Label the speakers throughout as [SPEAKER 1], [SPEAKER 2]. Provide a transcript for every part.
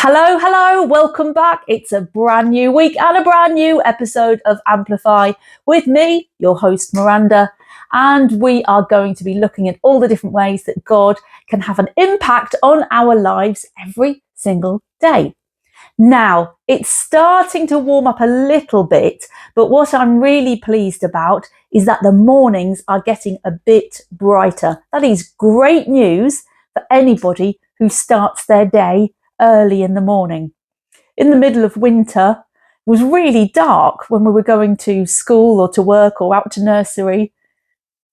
[SPEAKER 1] Hello, welcome back. It's a brand new week and a brand new episode of Amplify with me, your host Miranda, and we are going to be looking at all the different ways that God can have an impact on our lives every single day. Now, it's starting to warm up a little bit, but what I'm really pleased about is that the mornings are getting a bit brighter. That is great news for anybody who starts their day early in the morning. In the middle of winter, it was really dark when we were going to school or to work or out to nursery.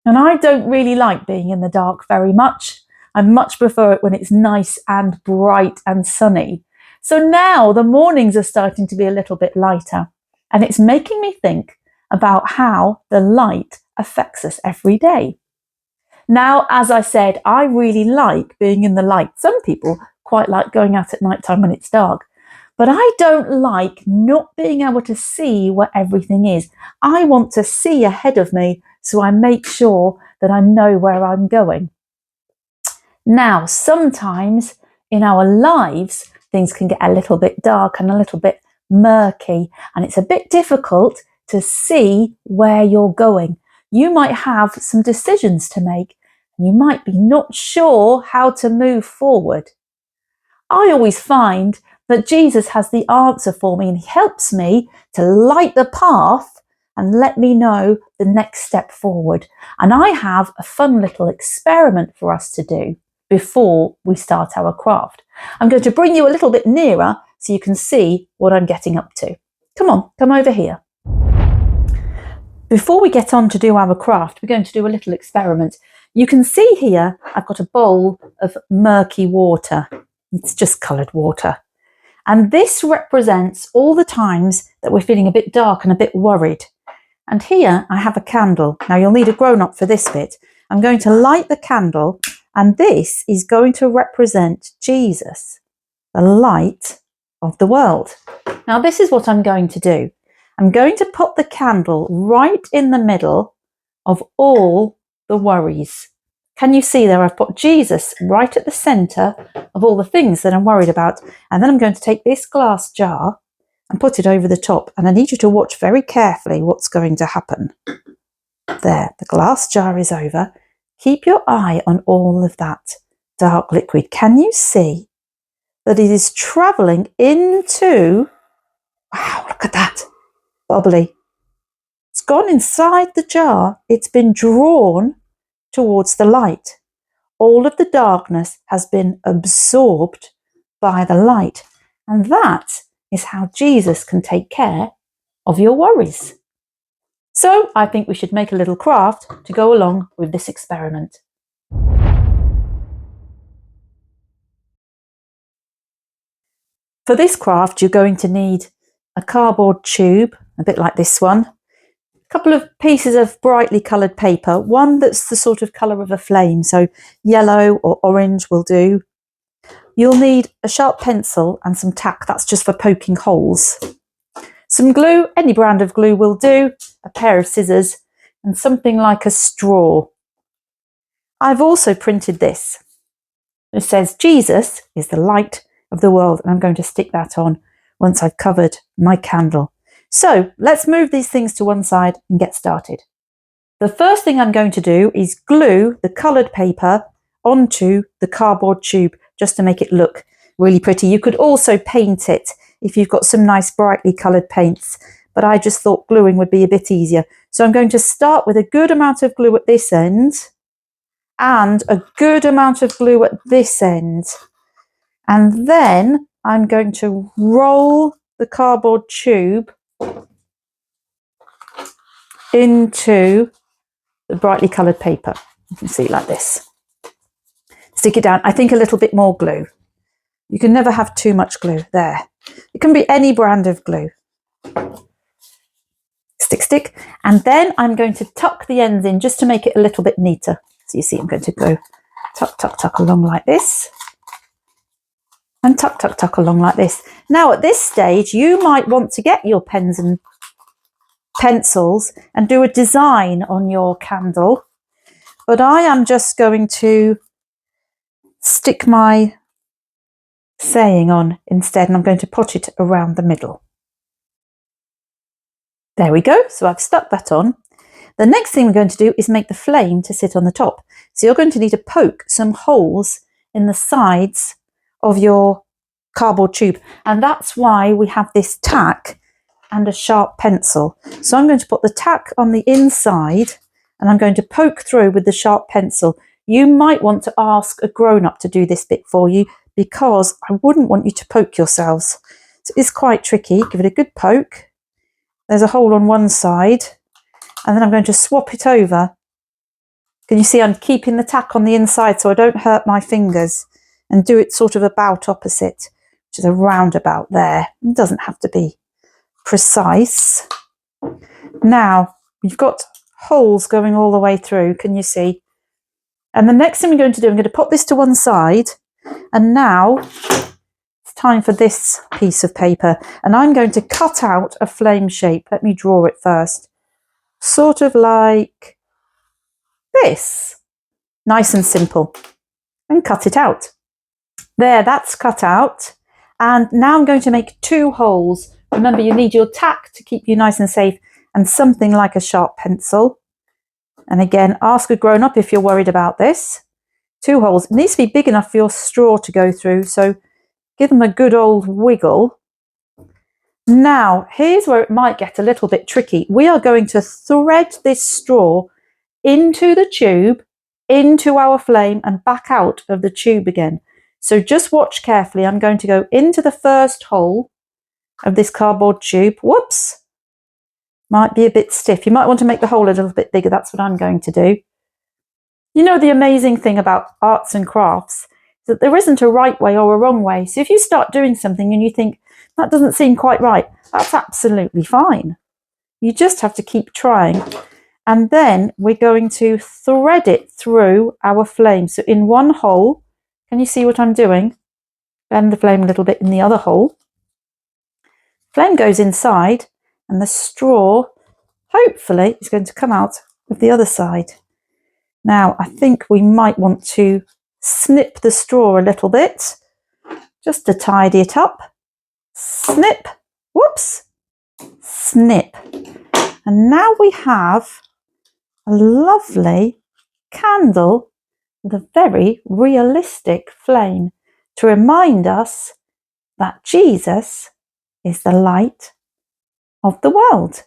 [SPEAKER 1] And I don't really like being in the dark very much. I much prefer it when it's nice and bright and sunny. So now the mornings are starting to be a little bit lighter, and it's making me think about how the light affects us every day. Now, as I said, I really like being in the light. Some people quite like going out at night time when it's dark, but I don't like not being able to see where everything is. I want to see ahead of me, so I make sure that I know where I'm going. Now, sometimes in our lives, things can get a little bit dark and a little bit murky, and it's a bit difficult to see where you're going. You might have some decisions to make, and you might be not sure how to move forward. I always find that Jesus has the answer for me, and he helps me to light the path and let me know the next step forward. And I have a fun little experiment for us to do before we start our craft. I'm going to bring you a little bit nearer so you can see what I'm getting up to. Come over here. Before we get on to do our craft, we're going to do a little experiment. You can see here, I've got a bowl of murky water. It's just coloured water. And this represents all the times that we're feeling a bit dark and a bit worried. And here I have a candle. Now you'll need a grown-up for this bit. I'm going to light the candle, and this is going to represent Jesus, the light of the world. Now this is what I'm going to do. I'm going to put the candle right in the middle of all the worries. Can you see there? I've put Jesus right at the centre of all the things that I'm worried about. And then I'm going to take this glass jar and put it over the top. And I need you to watch very carefully what's going to happen. There, the glass jar is over. Keep your eye on all of that dark liquid. Can you see that it is travelling into... Wow, look at that. Bubbly. It's gone inside the jar. It's been drawn towards the light. All of the darkness has been absorbed by the light. And that is how Jesus can take care of your worries. So I think we should make a little craft to go along with this experiment. For this craft, you're going to need a cardboard tube, a bit like this one, a couple of pieces of brightly coloured paper, one that's the sort of colour of a flame, so yellow or orange will do. You'll need a sharp pencil and some tack, that's just for poking holes. Some glue, any brand of glue will do, a pair of scissors, and something like a straw. I've also printed this. It says, Jesus is the light of the world, and I'm going to stick that on once I've covered my candle. So let's move these things to one side and get started. The first thing I'm going to do is glue the coloured paper onto the cardboard tube just to make it look really pretty. You could also paint it if you've got some nice brightly coloured paints, but I just thought gluing would be a bit easier. So I'm going to start with a good amount of glue at this end and a good amount of glue at this end. And then I'm going to roll the cardboard tube into the brightly coloured paper. You can see like this. Stick it down. I think a little bit more glue. You can never have too much glue. There. It can be any brand of glue. Stick. And then I'm going to tuck the ends in just to make it a little bit neater. So you see I'm going to go tuck along like this. And tuck along like this. Now at this stage, you might want to get your pens and pencils and do a design on your candle. But I am just going to stick my saying on instead, and I'm going to put it around the middle. There we go. So I've stuck that on. The next thing we're going to do is make the flame to sit on the top. So you're going to need to poke some holes in the sides of your cardboard tube. And that's why we have this tack and a sharp pencil. So I'm going to put the tack on the inside and I'm going to poke through with the sharp pencil. You might want to ask a grown-up to do this bit for you because I wouldn't want you to poke yourselves. So it's quite tricky. Give it a good poke. There's a hole on one side and then I'm going to swap it over. Can you see I'm keeping the tack on the inside so I don't hurt my fingers, and do it sort of about opposite, which is a roundabout there. It doesn't have to be precise. Now you've got holes going all the way through, can you see? And the next thing we're going to do, I'm going to pop this to one side, and now it's time for this piece of paper, and I'm going to cut out a flame shape. Let me draw it first. Sort of like this. Nice and simple. And cut it out. There, that's cut out. And now I'm going to make 2 holes. Remember, you need your tack to keep you nice and safe, and something like a sharp pencil. And again, ask a grown-up if you're worried about this. 2 holes. It needs to be big enough for your straw to go through, so give them a good old wiggle. Now, here's where it might get a little bit tricky. We are going to thread this straw into the tube, into our flame, and back out of the tube again. So just watch carefully. I'm going to go into the first hole of this cardboard tube. Whoops! Might be a bit stiff. You might want to make the hole a little bit bigger. That's what I'm going to do. You know, the amazing thing about arts and crafts is that there isn't a right way or a wrong way. So if you start doing something and you think, that doesn't seem quite right, that's absolutely fine. You just have to keep trying. And then we're going to thread it through our flame. So in one hole, can you see what I'm doing? Bend the flame a little bit in the other hole. Flame goes inside and the straw, hopefully, is going to come out of the other side. Now, I think we might want to snip the straw a little bit, just to tidy it up. Snip, whoops, snip. And now we have a lovely candle with a very realistic flame to remind us that Jesus is the light of the world.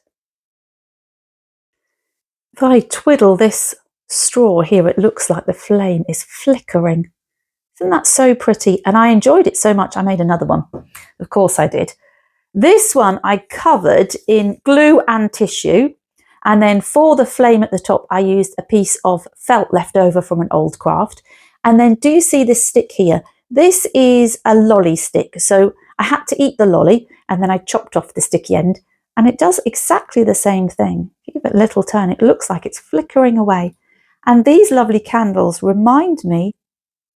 [SPEAKER 1] If I twiddle this straw here, it looks like the flame is flickering. Isn't that so pretty? And I enjoyed it so much I made another one. Of course I did. This one I covered in glue and tissue, and then for the flame at the top I used a piece of felt left over from an old craft. And then do you see this stick here? This is a lolly stick, so I had to eat the lolly and then I chopped off the sticky end, and it does exactly the same thing. If you give it a little turn, it looks like it's flickering away. And these lovely candles remind me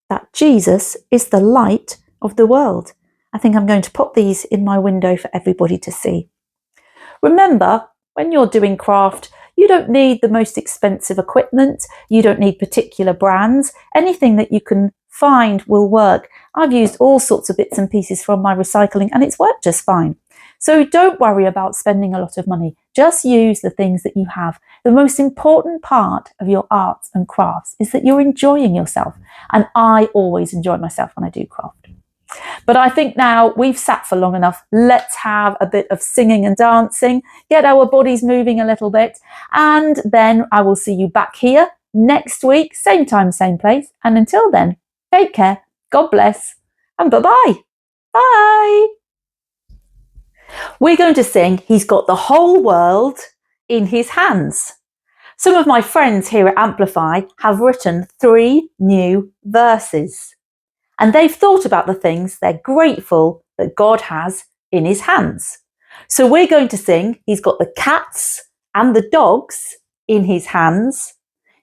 [SPEAKER 1] that Jesus is the light of the world. I think I'm going to put these in my window for everybody to see. Remember, when you're doing craft, you don't need the most expensive equipment. You don't need particular brands. Anything that you can find will work. I've used all sorts of bits and pieces from my recycling and it's worked just fine. So don't worry about spending a lot of money. Just use the things that you have. The most important part of your arts and crafts is that you're enjoying yourself. And I always enjoy myself when I do craft. But I think now we've sat for long enough. Let's have a bit of singing and dancing, get our bodies moving a little bit. And then I will see you back here next week, same time, same place. And until then, take care, God bless, and bye-bye. Bye. We're going to sing He's Got the Whole World in His Hands. Some of my friends here at Amplify have written 3 new verses, and they've thought about the things they're grateful that God has in his hands. So we're going to sing He's got the cats and the dogs in his hands.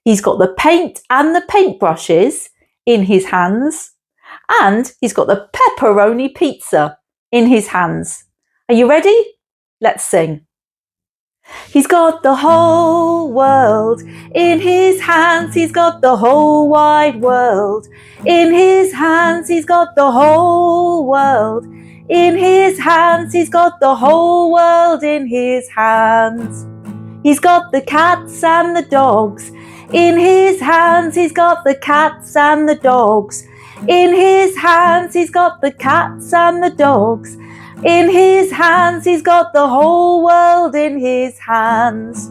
[SPEAKER 1] He's got the paint and the paintbrushes in his hands. And he's got the pepperoni pizza in his hands. Are you ready? Let's sing. He's got the whole world in his hands. He's got the whole wide world in his hands. He's got the whole world in his hands. He's got the whole world in his hands. He's got the cats and the dogs in his hands. He's got the cats and the dogs in his hands. He's got the cats and the dogs in his hands. He's got the whole world in his hands.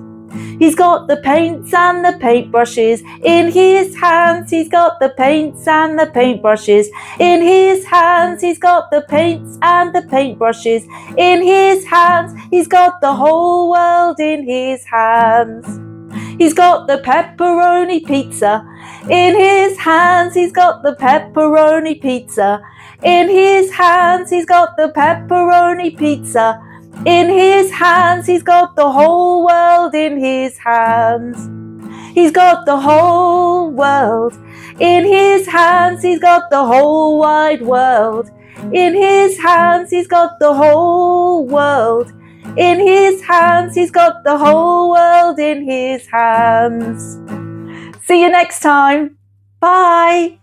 [SPEAKER 1] He's got the paints and the paintbrushes in his hands. He's got the paints and the paintbrushes in his hands. He's got the paints and the paintbrushes in his hands. He's got the whole world in his hands. He's got the pepperoni pizza in his hands. He's got the pepperoni pizza in his hands. He's got the pepperoni pizza in his hands. He's got the whole world in his hands. He's got the whole world in his hands. He's got the whole wide world in his hands. He's got the whole world in his hands. He's got the whole world in his hands. See you next time. Bye.